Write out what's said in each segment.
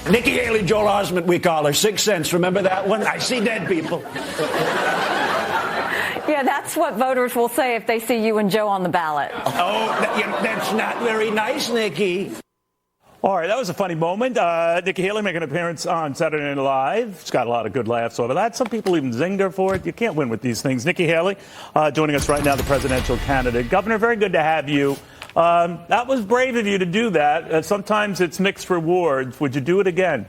Nikki Haley, Joel Osment, we call her. 6 cents. Remember that one? I see dead people. Yeah, that's what voters will say if they see you and Joe on the ballot. Oh, that's not very nice, Nikki. All right, that was a funny moment. Nikki Haley making an appearance on Saturday Night Live. She's got a lot of good laughs over that. Some people even zinged her for it. You can't win with these things. Nikki Haley joining us right now, the presidential candidate. Governor, very good to have you. That was brave of you to do that. Sometimes it's mixed rewards. Would you do it again?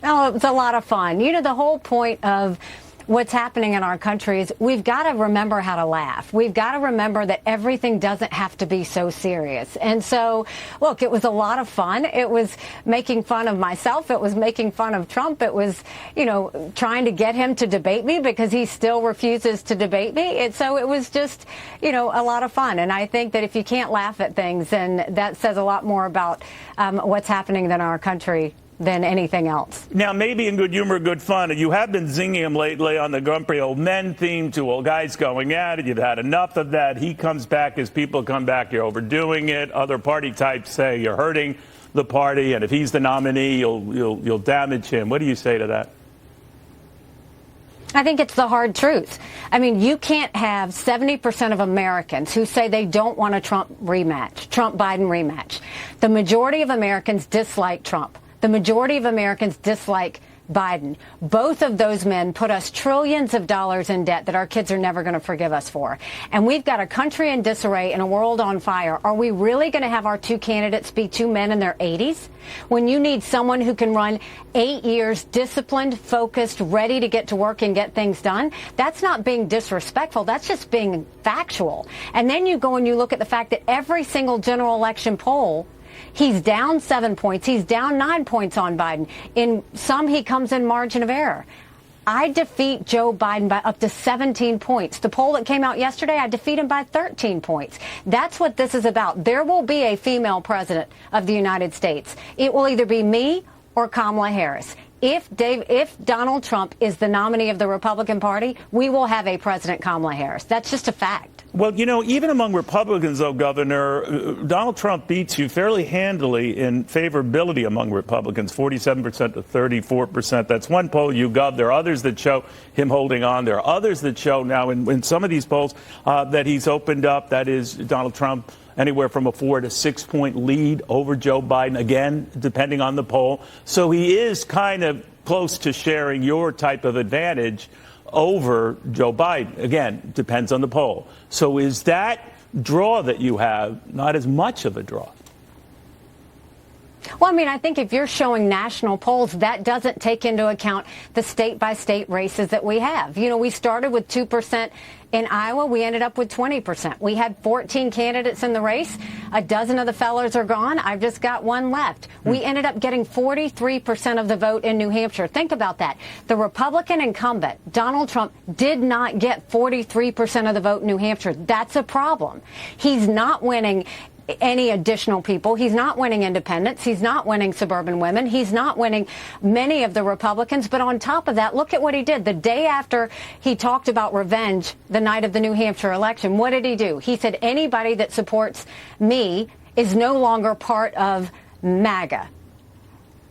Oh, it was a lot of fun. You know, the whole point of what's happening in our country is we've got to remember how to laugh. We've got to remember that everything doesn't have to be so serious. And so, look, it was a lot of fun. It was making fun of myself. It was making fun of Trump. It was, you know, trying to get him to debate me because he still refuses to debate me. And so it was just, you know, a lot of fun. And I think that if you can't laugh at things, then that says a lot more about what's happening in our country than anything else. Now, maybe in good humor, good fun, you have been zinging him lately on the grumpy old men theme, two old guys going at it. You've had enough of that. He comes back, his people come back, you're overdoing it. Other party types say you're hurting the party, and if he's the nominee, you'll damage him. What do you say to that? I think it's the hard truth. I mean, you can't have 70% of Americans who say they don't want a Trump rematch, Trump-Biden rematch. The majority of Americans dislike Trump. The majority of Americans dislike Biden. Both of those men put us trillions of dollars in debt that our kids are never going to forgive us for. And we've got a country in disarray and a world on fire. Are we really going to have our two candidates be two men in their 80s? When you need someone who can run 8 years, disciplined, focused, ready to get to work and get things done, that's not being disrespectful. That's just being factual. And then you go and you look at the fact that every single general election poll, he's down 7 points. He's down 9 points on Biden. In some, he comes in margin of error. I defeat Joe Biden by up to 17 points. The poll that came out yesterday, I defeat him by 13 points. That's what this is about. There will be a female president of the United States. It will either be me or Kamala Harris. If Donald Trump is the nominee of the Republican Party, we will have a President Kamala Harris. That's just a fact. Well, you know, even among Republicans, though, Governor, Donald Trump beats you fairly handily in favorability among Republicans, 47% to 34%. That's one poll, YouGov. There are others that show him holding on. There are others that show now in some of these polls that he's opened up, that is, Donald Trump, anywhere from a 4 to 6 point lead over Joe Biden, again, depending on the poll. So he is kind of close to sharing your type of advantage over Joe Biden. Again, depends on the poll. So is that draw that you have not as much of a draw? Well, I mean, I think if you're showing national polls, that doesn't take into account the state-by-state races that we have. You know, we started with 2% in Iowa. We ended up with 20%. We had 14 candidates in the race. A dozen of the fellows are gone. I've just got one left. We ended up getting 43% of the vote in New Hampshire. Think about that. The Republican incumbent, Donald Trump, did not get 43% of the vote in New Hampshire. That's a problem. He's not winning any additional people. He's not winning independents. He's not winning suburban women. He's not winning many of the Republicans. But on top of that, look at what he did. The day after he talked about revenge the night of the New Hampshire election, what did he do? He said anybody that supports me is no longer part of MAGA.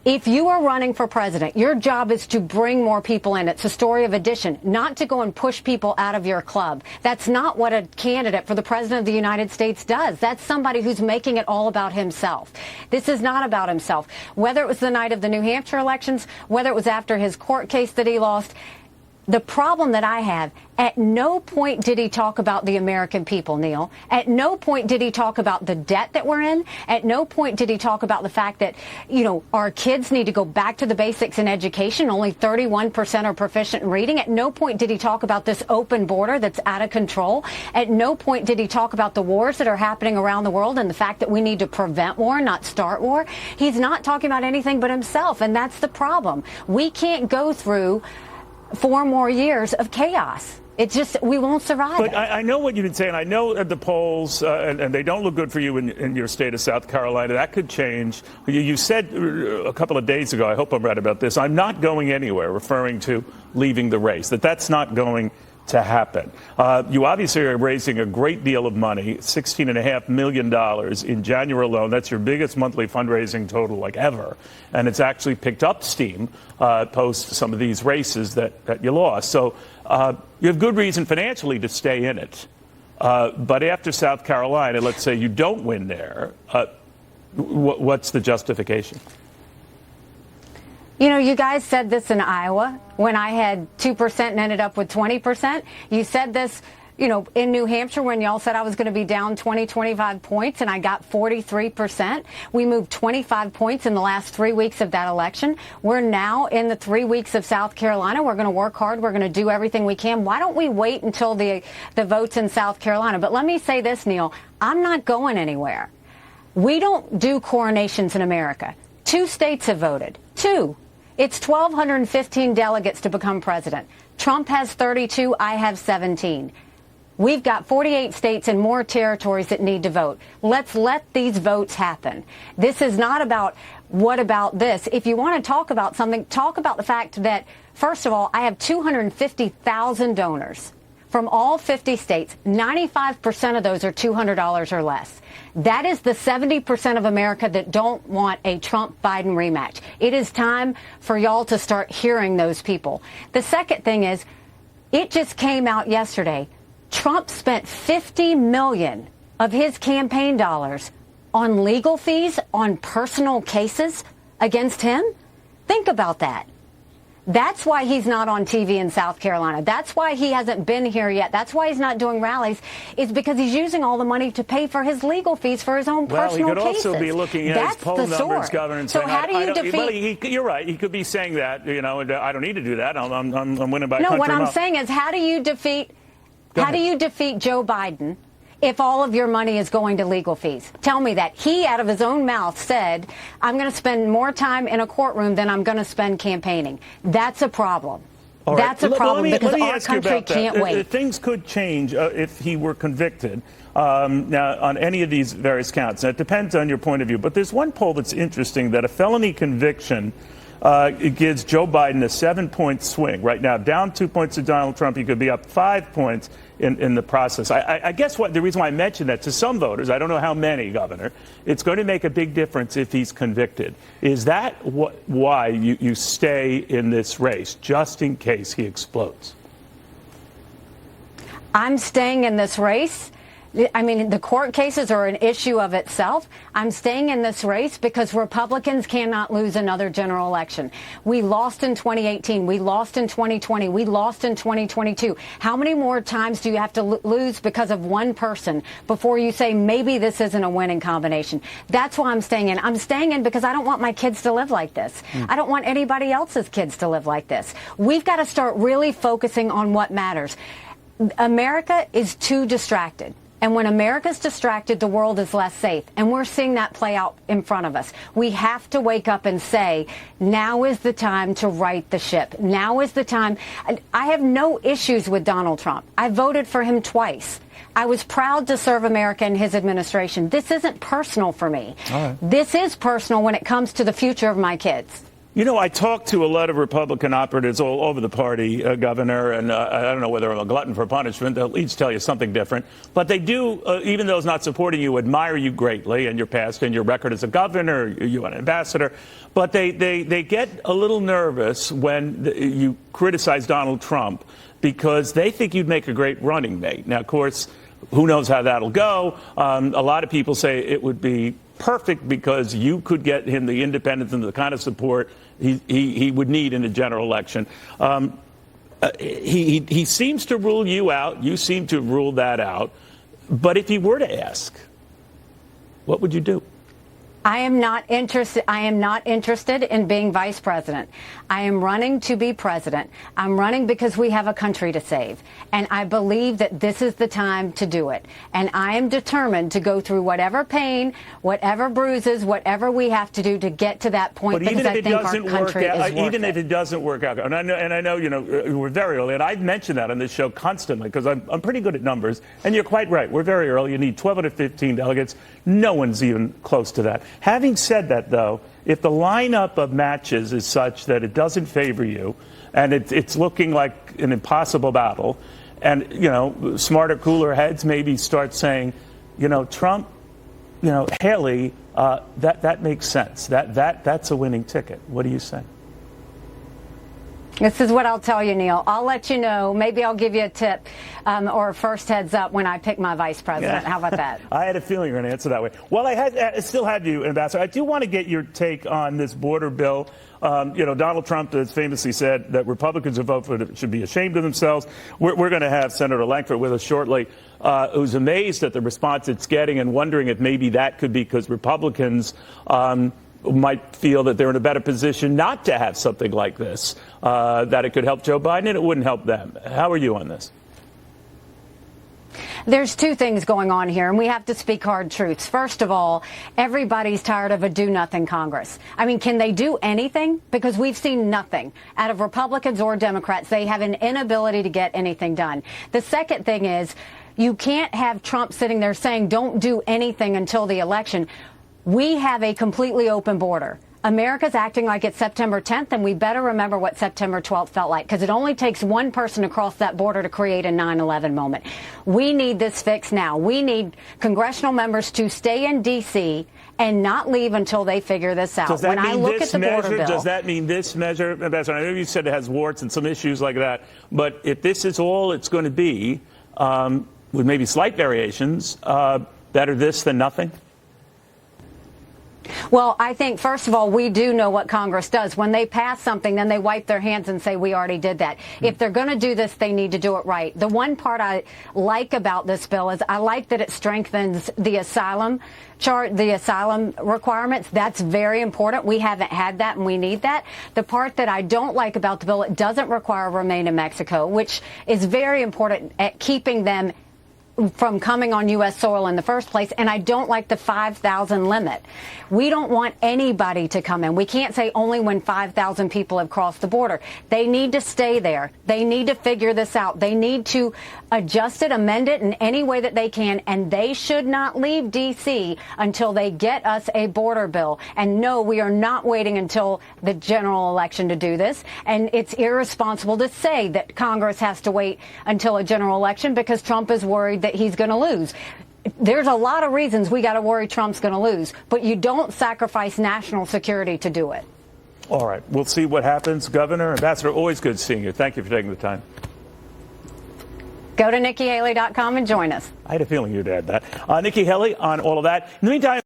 If you are running for president, your job is to bring more people in. It's a story of addition, not to go and push people out of your club. That's not what a candidate for the president of the United States does. That's somebody who's making it all about himself. This is not about himself. Whether it was the night of the New Hampshire elections, whether it was after his court case that he lost, the problem that I have, at no point did he talk about the American people, Neil. At no point did he talk about the debt that we're in. At no point did he talk about the fact that, you know, our kids need to go back to the basics in education. Only 31% are proficient in reading. At no point did he talk about this open border that's out of control. At no point did he talk about the wars that are happening around the world and the fact that we need to prevent war, not start war. He's not talking about anything but himself, and that's the problem. We can't go through 4 more years of chaos. It's just, we won't survive. But I know what you've been saying. I know that the polls, and they don't look good for you in your state of South Carolina. That could change. You said a couple of days ago, I hope I'm right about this, I'm not going anywhere, referring to leaving the race, that's not going to happen. You obviously are raising a great deal of money, $16.5 million in January alone. That's your biggest monthly fundraising total like ever. And it's actually picked up steam post some of these races that you lost. So you have good reason financially to stay in it. But after South Carolina, let's say you don't win there, what's the justification? You know, you guys said this in Iowa when I had 2% and ended up with 20%. You said this, you know, in New Hampshire when y'all said I was going to be down 20, 25 points and I got 43%. We moved 25 points in the last 3 weeks of that election. We're now in the 3 weeks of South Carolina. We're going to work hard. We're going to do everything we can. Why don't we wait until the votes in South Carolina? But let me say this, Neil, I'm not going anywhere. We don't do coronations in America. 2 states have voted. 2. It's 1,215 delegates to become president. Trump has 32. I have 17. We've got 48 states and more territories that need to vote. Let's let these votes happen. This is not about what about this. If you want to talk about something, talk about the fact that, first of all, I have 250,000 donors from all 50 states. 95% of those are $200 or less. That is the 70% of America that don't want a Trump-Biden rematch. It is time for y'all to start hearing those people. The second thing is, it just came out yesterday. Trump spent $50 million of his campaign dollars on legal fees on personal cases against him. Think about that. That's why he's not on TV in South Carolina. That's why he hasn't been here yet. That's why he's not doing rallies. It's because he's using all the money to pay for his legal fees for his own personal cases. Well, he could also be looking at his poll numbers, Governor, and saying, so how do you defeat? You're right. He could be saying that. You know, I don't need to do that. I'm winning by. No, what I'm saying is, how do you defeat? How do you defeat Joe Biden if all of your money is going to legal fees? Tell me that. He, out of his own mouth, said, I'm going to spend more time in a courtroom than I'm going to spend campaigning. That's a problem. Right. That's a problem because our country can't wait. Things could change if he were convicted now on any of these various counts. Now, it depends on your point of view. But there's one poll that's interesting, that a felony conviction it gives Joe Biden a 7-point swing. Right now, down 2 points to Donald Trump. He could be up 5 points in the process. I guess the reason why I mentioned that to some voters, I don't know how many, Governor, it's going to make a big difference if he's convicted. Is that why you stay in this race, just in case he explodes? I'm staying in this race. I mean, the court cases are an issue of itself. I'm staying in this race because Republicans cannot lose another general election. We lost in 2018. We lost in 2020. We lost in 2022. How many more times do you have to lose because of one person before you say maybe this isn't a winning combination? That's why I'm staying in. I'm staying in because I don't want my kids to live like this. I don't want anybody else's kids to live like this. We've got to start really focusing on what matters. America is too distracted. And when America's distracted, the world is less safe. And we're seeing that play out in front of us. We have to wake up and say, now is the time to right the ship. Now is the time. I have no issues with Donald Trump. I voted for him twice. I was proud to serve America in his administration. This isn't personal for me. All right. This is personal when it comes to the future of my kids. You know, I talked to a lot of Republican operatives all over the party, Governor, and I don't know whether I'm a glutton for punishment. They'll each tell you something different. But they do, even those not supporting you, admire you greatly and your past and your record as a governor, you an ambassador. But they get a little nervous when you criticize Donald Trump because they think you'd make a great running mate. Now, of course, who knows how that'll go. A lot of people say it would be perfect because you could get him the independence and the kind of support he would need in a general election. He seems to rule you out. You seem to rule that out. But if he were to ask, what would you do? I am not interested in being vice president. I am running to be president. I'm running because we have a country to save. And I believe that this is the time to do it. And I am determined to go through whatever pain, whatever bruises, whatever we have to do to get to that point. But because I think our country is worth even if it doesn't work out, and I know, you know, we're very early, and I've mentioned that on this show constantly because I'm pretty good at numbers. And you're quite right. We're very early. You need 12 out of 15 delegates. No one's even close to that. Having said that, though, if the lineup of matches is such that it doesn't favor you and it's looking like an impossible battle, And, smarter, cooler heads maybe start saying, Trump, Haley, that makes sense. That's a winning ticket. What do you say? This is what I'll tell you, Neil. I'll let you know. Maybe I'll give you a tip or a first heads up when I pick my vice president. Yeah. How about that? I had a feeling you were going to answer that way. Well, I still had you, Ambassador. I do want to get your take on this border bill. Donald Trump has famously said that Republicans who vote for it should be ashamed of themselves. We're going to have Senator Lankford with us shortly, who's amazed at the response it's getting and wondering if maybe that could be because Republicans might feel that they're in a better position not to have something like this, that it could help Joe Biden and it wouldn't help them. How are you on this? There's two things going on here, and we have to speak hard truths. First of all, everybody's tired of a do-nothing Congress. I mean, can they do anything? Because we've seen nothing out of Republicans or Democrats. They have an inability to get anything done. The second thing is you can't have Trump sitting there saying don't do anything until the election. We have a completely open border. America's acting like it's September 10th, and we better remember what September 12th felt like, because it only takes one person to cross that border to create a 9/11 moment. We need this fixed now. We need congressional members to stay in D.C. and not leave until they figure this out. Does that mean this measure? Does that mean this measure, Ambassador? I know you said it has warts and some issues like that, but if this is all it's going to be, with maybe slight variations, better this than nothing? Well, I think, first of all, we do know what Congress does. When they pass something, then they wipe their hands and say, we already did that. If they're going to do this, they need to do it right. The one part I like about this bill is I like that it strengthens the asylum chart, the asylum requirements. That's very important. We haven't had that, and we need that. The part that I don't like about the bill, it doesn't require remain in Mexico, which is very important at keeping them from coming on U.S. soil in the first place, and I don't like the 5,000 limit. We don't want anybody to come in. We can't say only when 5,000 people have crossed the border. They need to stay there. They need to figure this out. They need to adjust it, amend it in any way that they can, and they should not leave D.C. until they get us a border bill. And no, we are not waiting until the general election to do this, and it's irresponsible to say that Congress has to wait until a general election because Trump is worried that he's going to lose. There's a lot of reasons we got to worry Trump's going to lose, but you don't sacrifice national security to do it. All right. We'll see what happens. Governor, Ambassador, always good seeing you. Thank you for taking the time. Go to NikkiHaley.com and join us. I had a feeling you'd add that. Nikki Haley on all of that. In the meantime,